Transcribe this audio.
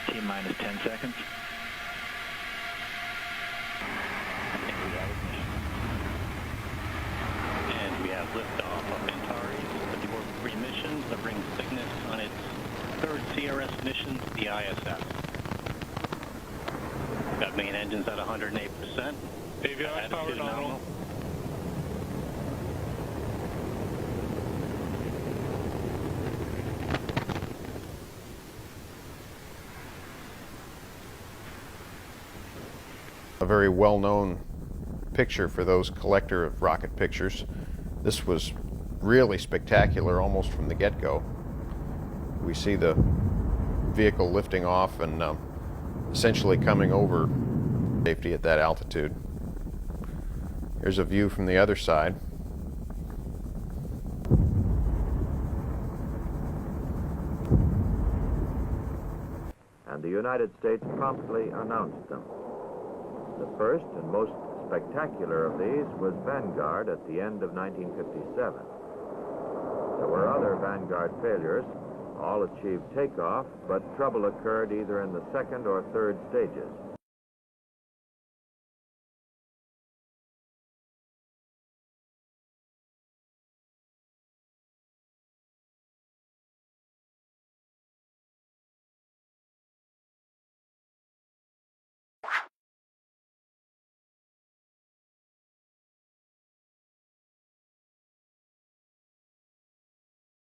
T-minus 10 seconds. And we have liftoff of Antares, the Orbit 3 mission that brings Cygnus on its third CRS mission to the ISS. Got main engines at 108%. Avionics power nominal. A very well-known picture for those collector of rocket pictures. This was really spectacular almost from the get-go. We see the vehicle lifting off and essentially coming over safety at that altitude. Here's a view from the other side. And the United States promptly announced them. The first and most spectacular of these was Vanguard at the end of 1957. There were other Vanguard failures. All achieved takeoff, but trouble occurred either in the second or third stages.